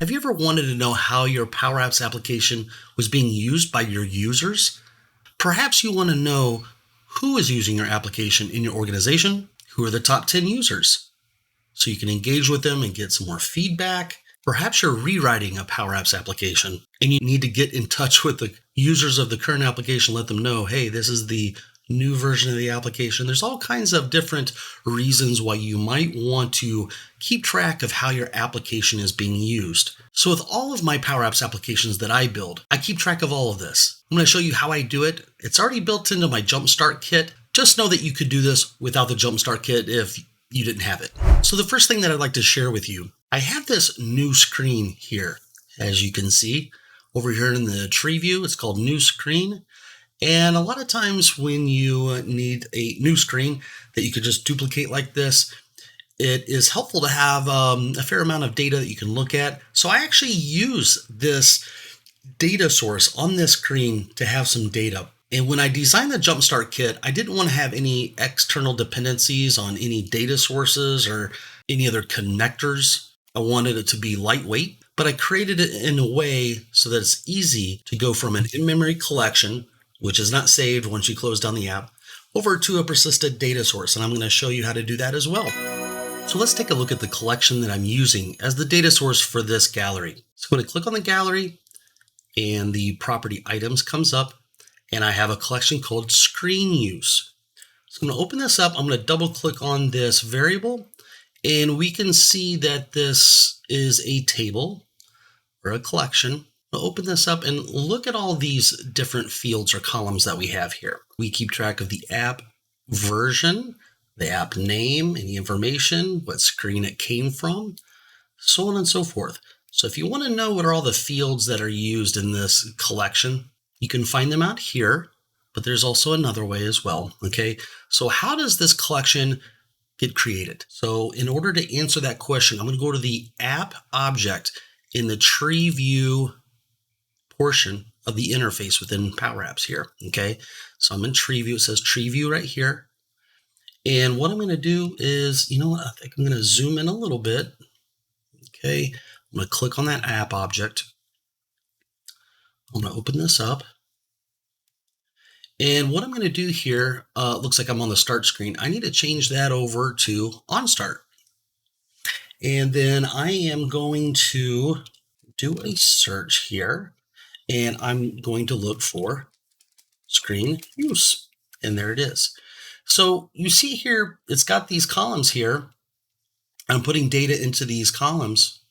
Have you ever wanted to know how your PowerApps application was being used by your users? Perhaps you want to know who is using your application in your organization, who are the top 10 users, so you can engage with them and get some more feedback. Perhaps you're rewriting a PowerApps application and you need to get in touch with the users of the current application, let them know, hey, this is the new version of the application. There's all kinds of different reasons why you might want to keep track of how your application is being used. So with all of my PowerApps applications that I build, I keep track of all of this. I'm going to show you how I do it. It's already built into my Jumpstart Kit. Just know that you could do this without the Jumpstart Kit if you didn't have it. So the first thing that I'd like to share with you, I have this new screen here. As you can see over here in the tree view, it's called New Screen. And a lot of times when you need a new screen that you could just duplicate like this, it is helpful to have a fair amount of data that you can look at. So I actually use this data source on this screen to have some data. And when I designed the Jumpstart Kit, I didn't want to have any external dependencies on any data sources or any other connectors. I wanted it to be lightweight, but I created it in a way so that it's easy to go from an in-memory collection, which is not saved once you close down the app, over to a persistent data source. And I'm going to show you how to do that as well. So let's take a look at the collection that I'm using as the data source for this gallery. So I'm going to click on the gallery and the property items comes up and I have a collection called screen use. So I'm going to open this up. I'm going to double click on this variable and we can see that this is a table or a collection. I'll open this up and look at all these different fields or columns that we have here. We keep track of the app version, the app name, any information, what screen it came from, so on and so forth. So if you want to know what are all the fields that are used in this collection, you can find them out here, but there's also another way as well. Okay, so how does this collection get created? So in order to answer that question, I'm going to go to the app object in the tree view portion of the interface within PowerApps here. Okay, so I'm in tree view. It says tree view right here. And what I'm going to do is, you know what, I think I'm going to zoom in a little bit. Okay, I'm going to click on that app object. I'm going to open this up. And what I'm going to do here, looks like I'm on the start screen. I need to change that over to on start. And then I am going to do a search here. And I'm going to look for screen use. And there it is. So you see here, it's got these columns here. I'm putting data into these columns.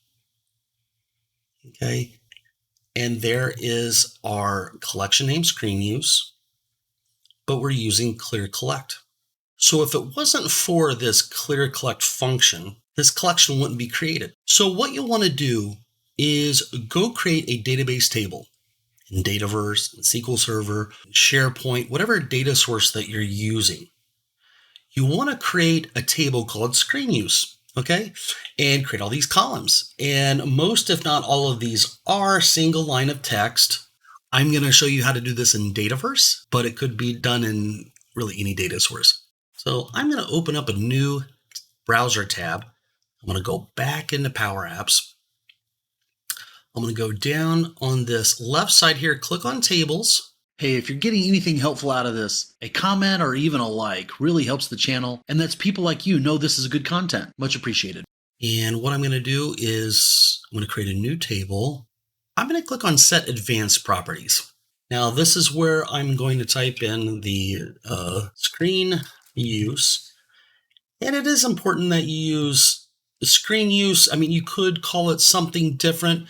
Okay. And there is our collection name, screen use, but we're using clear collect. So if it wasn't for this clear collect function, this collection wouldn't be created. So what you'll want to do is go create a database table in Dataverse, in SQL Server, SharePoint, whatever data source that you're using. You want to create a table called screen use, okay? And create all these columns. And most, if not all of these are single line of text. I'm going to show you how to do this in Dataverse, but it could be done in really any data source. So I'm going to open up a new browser tab. I'm going to go back into PowerApps. I'm going to go down on this left side here, click on tables. Hey, if you're getting anything helpful out of this, a comment or even a like really helps the channel and lets people like you know this is good content. Much appreciated. And what I'm going to do is I'm going to create a new table. I'm going to click on Set Advanced Properties. Now, this is where I'm going to type in the screen use. And it is important that you use screen use. I mean, you could call it something different,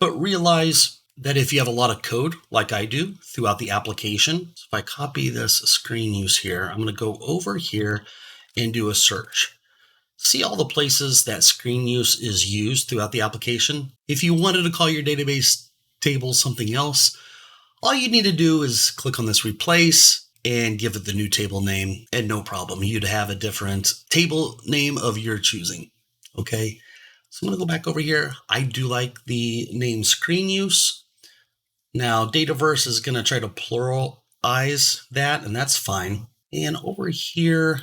but realize that if you have a lot of code like I do throughout the application, so if I copy this screen use here, I'm going to go over here and do a search. See all the places that screen use is used throughout the application. If you wanted to call your database table something else, all you need to do is click on this replace and give it the new table name, and no problem. You'd have a different table name of your choosing. Okay, so I'm going to go back over here. I do like the name screen use. Now, Dataverse is going to try to pluralize that, and that's fine. And over here,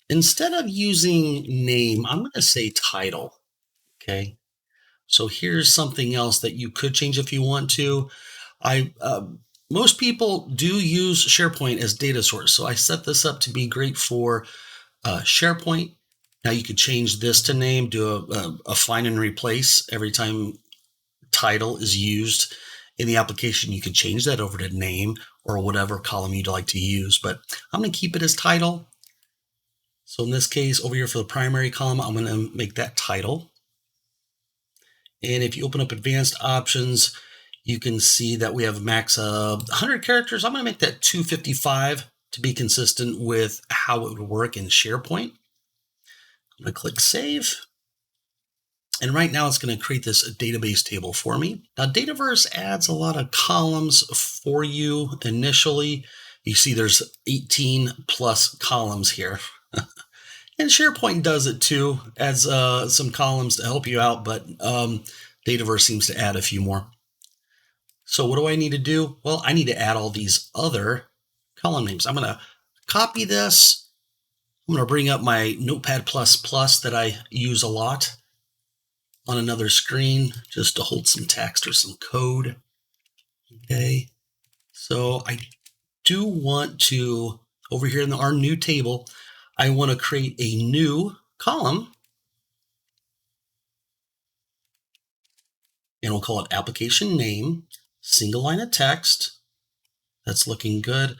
instead of using name, I'm going to say title. Okay, So here's something else that you could change if you want to. Most people do use SharePoint as data source. So I set this up to be great for SharePoint. Now you could change this to name, do a find and replace every time title is used in the application. You can change that over to name or whatever column you'd like to use, but I'm going to keep it as title. So in this case, over here for the primary column, I'm going to make that title. And if you open up advanced options, you can see that we have max 100 characters. I'm going to make that 255 to be consistent with how it would work in SharePoint. I'm going to click Save. And right now it's going to create this database table for me. Now, Dataverse adds a lot of columns for you initially. You see there's 18 plus columns here. And SharePoint does it too, adds some columns to help you out, but Dataverse seems to add a few more. So what do I need to do? Well, I need to add all these other column names. I'm going to copy this. I'm going to bring up my Notepad++ that I use a lot on another screen just to hold some text or some code. Okay, so I do want to, over here in our new table, I want to create a new column, and we'll call it application name, single line of text. That's looking good.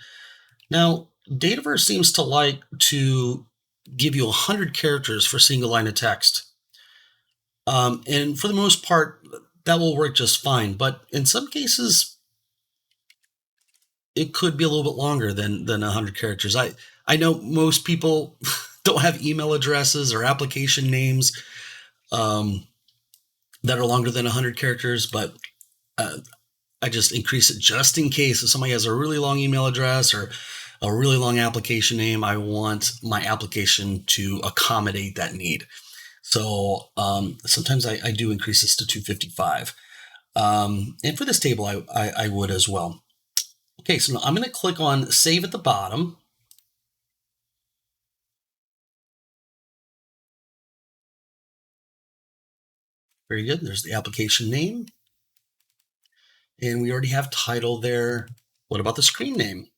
Now, Dataverse seems to like to give you 100 characters for single line of text. And for the most part, that will work just fine. But in some cases, it could be a little bit longer than 100 characters. I know most people don't have email addresses or application names that are longer than 100 characters, but I just increase it just in case if somebody has a really long email address or a really long application name. I want my application to accommodate that need. So sometimes I do increase this to 255. And for this table, I would as well. Okay, so now I'm going to click on Save at the bottom. Very good. There's the application name. And we already have title there. What about the screen name?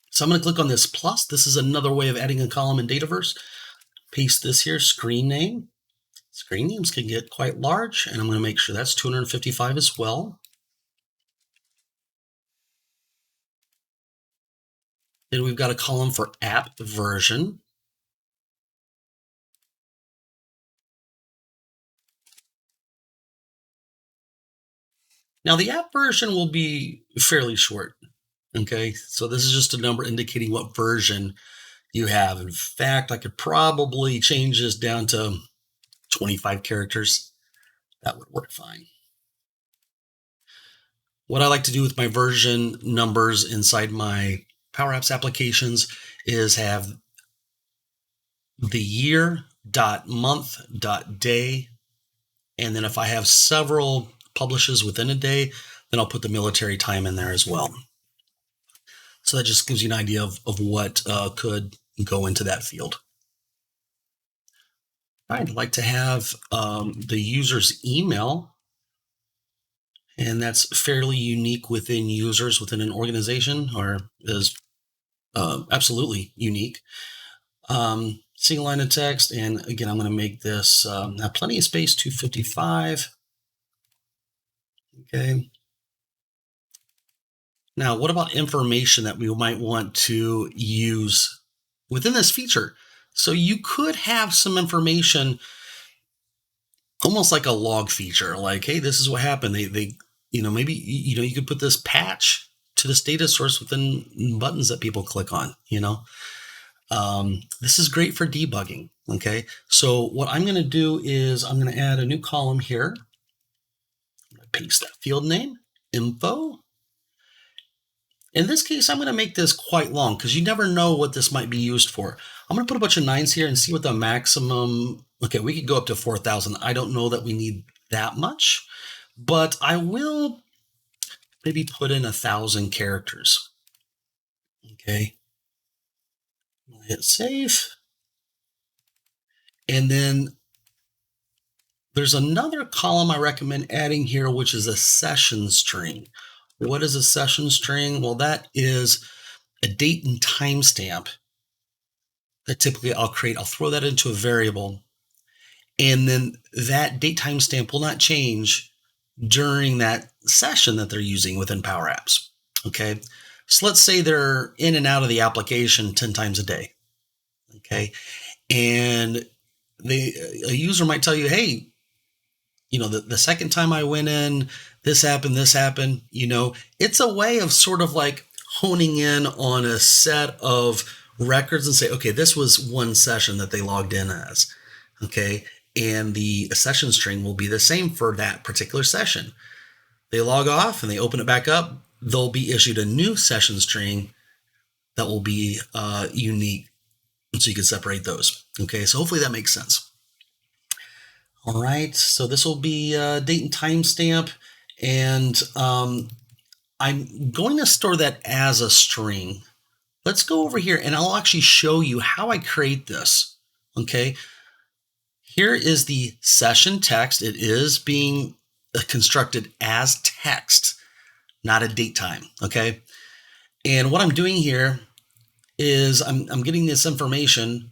So I'm going to click on this plus. This is another way of adding a column in Dataverse. Paste this here, screen name. Screen names can get quite large, and I'm going to make sure that's 255 as well. Then we've got a column for app version. Now the app version will be fairly short. Okay, so this is just a number indicating what version you have. In fact, I could probably change this down to 25 characters. That would work fine. What I like to do with my version numbers inside my PowerApps applications is have the year, month, day, and then if I have several publishes within a day, then I'll put the military time in there as well. So that just gives you an idea of what could go into that field. I'd like to have the user's email, and that's fairly unique within users within an organization, or is absolutely unique. Single line of text, and again, I'm going to make this have plenty of space, 255. Okay. Now, what about information that we might want to use within this feature? So you could have some information, almost like a log feature, like, hey, this is what happened. They maybe, you could put this patch to this data source within buttons that people click on, This is great for debugging, okay? So what I'm going to do is I'm going to add a new column here. I'm going to paste that field name, info. In this case, I'm going to make this quite long because you never know what this might be used for. I'm going to put a bunch of 9s here and see what the maximum, okay, we could go up to 4,000. I don't know that we need that much, but I will maybe put in 1,000 characters. Okay. I'll hit save. And then There's another column I recommend adding here, which is a session string. What is a session string? Well, that is a date and timestamp that typically I'll create. I'll throw that into a variable, and then that date timestamp will not change during that session that they're using within PowerApps. Okay, so let's say they're in and out of the application 10 times a day. Okay, and a user might tell you, hey, the second time I went in, this happened. It's a way of sort of like honing in on a set of records and say, okay, this was one session that they logged in as. Okay, and the session string will be the same for that particular session. They log off and they open it back up, they'll be issued a new session string that will be unique, so you can separate those. Okay, so hopefully that makes sense. All right, so this will be date and timestamp, and I'm going to store that as a string. Let's go over here and I'll actually show you how I create this. Okay, here is the session text. It is being constructed as text, not a date time. Okay, and what I'm doing here is I'm getting this information,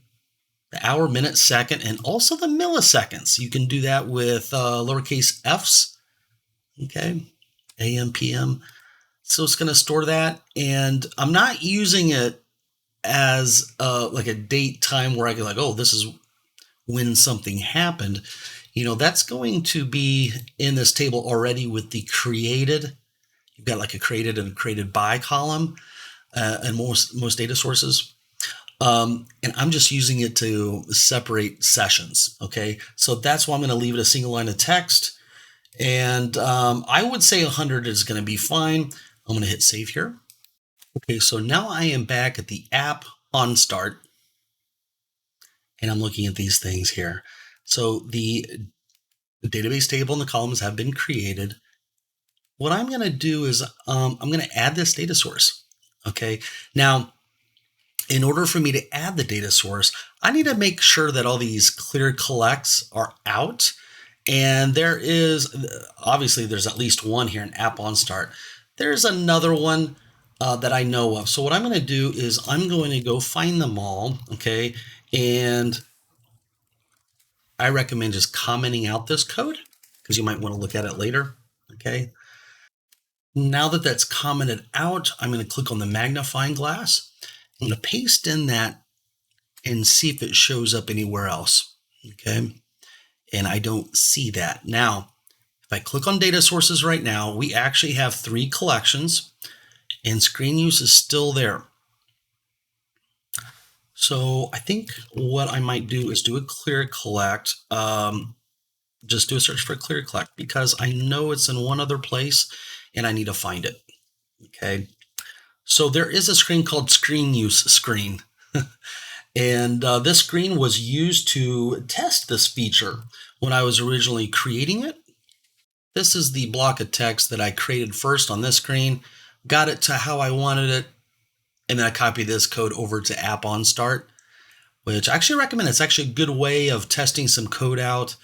the hour, minute, second, and also the milliseconds. You can do that with lowercase f's, okay, AM, PM. So it's going to store that, and I'm not using it as like a date time where I can like, oh, this is when something happened. That's going to be in this table already with the created. You've got like a created and created by column and most data sources. And I'm just using it to separate sessions. Okay, so that's why I'm going to leave it a single line of text. And I would say 100 is going to be fine. I'm going to hit save here. Okay, so now I am back at the app on start, and I'm looking at these things here. So the database table and the columns have been created. What I'm going to do is I'm going to add this data source. Okay, now in order for me to add the data source, I need to make sure that all these clear collects are out. And there's at least one here in app on start. There's another one that I know of. So what I'm going to do is I'm going to go find them all. Okay, and I recommend just commenting out this code because you might want to look at it later. Okay, now that that's commented out, I'm going to click on the magnifying glass. I'm going to paste in that and see if it shows up anywhere else. Okay, and I don't see that. Now, if I click on data sources right now, we actually have 3 collections, and screen use is still there. So I think what I might do is do a clear collect. Just do a search for clear collect because I know it's in one other place and I need to find it. Okay, so there is a screen called screen use screen. And this screen was used to test this feature when I was originally creating it. This is the block of text that I created first on this screen, got it to how I wanted it, and then I copied this code over to app on start, which I actually recommend. It's actually a good way of testing some code out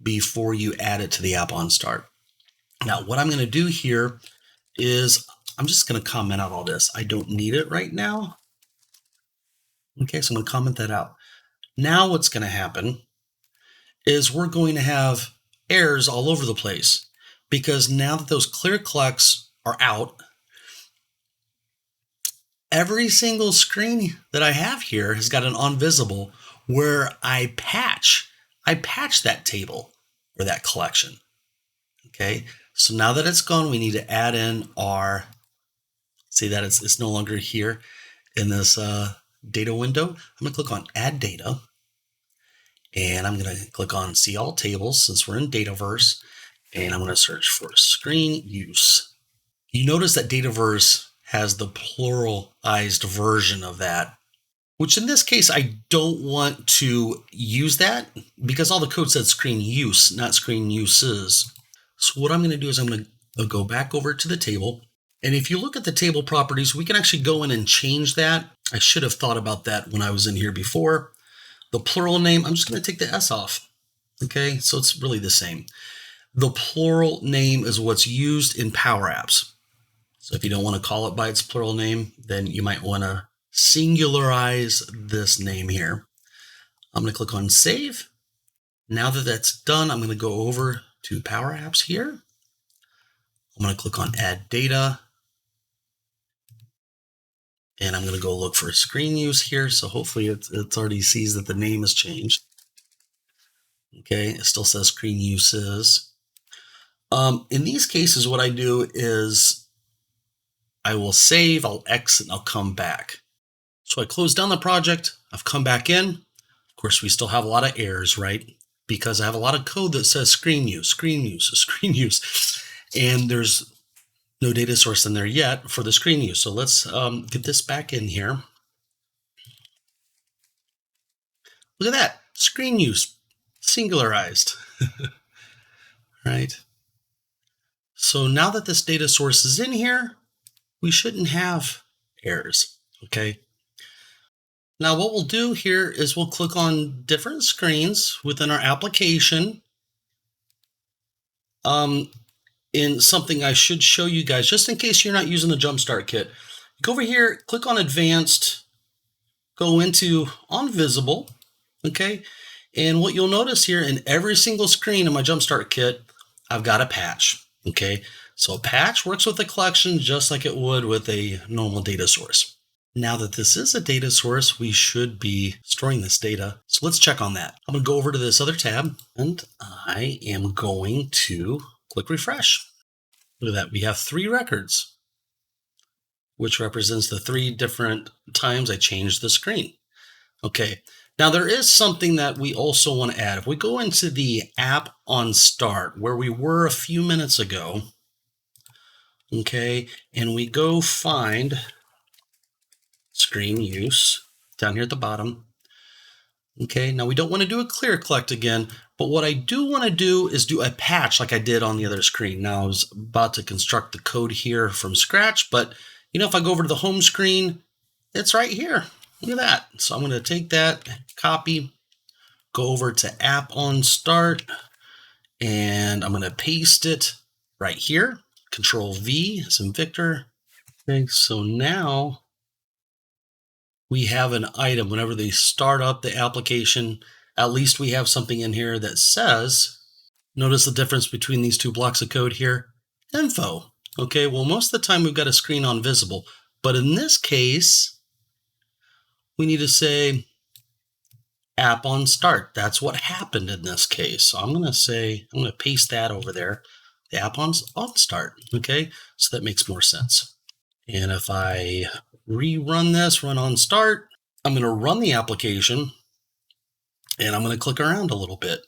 before you add it to the app on start. Now, what I'm going to do here is I'm just going to comment out all this. I don't need it right now. Okay, so I'm going to comment that out. Now what's going to happen is we're going to have errors all over the place because now that those clear collects are out, every single screen that I have here has got an on visible where I patch that table or that collection. Okay, so now that it's gone, we need to add in our, see that it's no longer here in this data window. I'm going to click on add data, and I'm going to click on see all tables since we're in Dataverse, and I'm going to search for screen use. You notice that Dataverse has the pluralized version of that, which in this case, I don't want to use that because all the code said screen use, not screen uses. So what I'm going to do is I'm going to go back over to the table. And if you look at the table properties, we can actually go in and change that. I should have thought about that when I was in here before. The plural name, I'm just going to take the S off. Okay, so it's really the same. The plural name is what's used in PowerApps. So if you don't want to call it by its plural name, then you might want to singularize this name here. I'm going to click on Save. Now that that's done, I'm going to go over to PowerApps here. I'm going to click on Add Data. And I'm going to go look for screen use here. So hopefully it already sees that the name has changed. Okay, it still says screen uses. In these cases, what I do is I will save, I'll exit, and I'll come back. So I close down the project. I've come back in. Of course, we still have a lot of errors, right? Because I have a lot of code that says screen use, screen use, screen use. And there's no data source in there yet for the screen use. So let's get this back in here. Look at that, screen use, singularized, right? So now that this data source is in here, we shouldn't have errors, okay? Now what we'll do here is we'll click on different screens within our application. In something I should show you guys, just in case you're not using the Jumpstart Kit. Go over here, click on Advanced, go into On Visible, okay? And what you'll notice here in every single screen in my Jumpstart Kit, I've got a patch, okay? So a patch works with a collection just like it would with a normal data source. Now that this is a data source, we should be storing this data. So let's check on that. I'm gonna go over to this other tab and I am going to click refresh. Look at that, we have 3 records, which represents the 3 different times I changed the screen. Okay, now there is something that we also want to add. If we go into the app on start, where we were a few minutes ago, okay, and we go find screen use down here at the bottom. Okay, now we don't want to do a clear collect again, but what I do want to do is do a patch like I did on the other screen. Now I was about to construct the code here from scratch, but you know, if I go over to the home screen, it's right here. Look at that. So I'm going to take that, copy, go over to app on start, and I'm going to paste it right here. Control V, some Victor. Okay, so now we have an item. Whenever they start up the application, at least we have something in here that says, notice the difference between these 2 blocks of code here, info. Okay, well, most of the time we've got a screen on visible, but in this case, we need to say app on start. That's what happened in this case. So I'm going to paste that over there, the app on start. Okay, so that makes more sense. And if I rerun this, run on start, I'm going to run the application and I'm going to click around a little bit.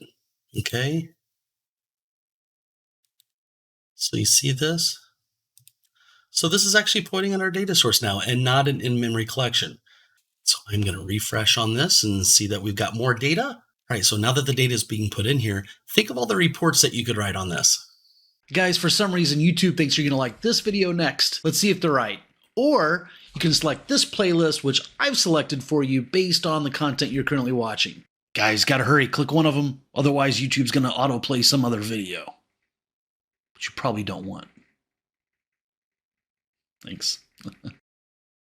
Okay. So you see this? So this is actually pointing at our data source now and not an in-memory collection. So I'm going to refresh on this and see that we've got more data. All right, so now that the data is being put in here, think of all the reports that you could write on this. Guys, for some reason, YouTube thinks you're going to like this video next. Let's see if they're right. Or you can select this playlist, which I've selected for you based on the content you're currently watching. Guys, gotta hurry, click one of them. Otherwise, YouTube's going to autoplay some other video, which you probably don't want. Thanks.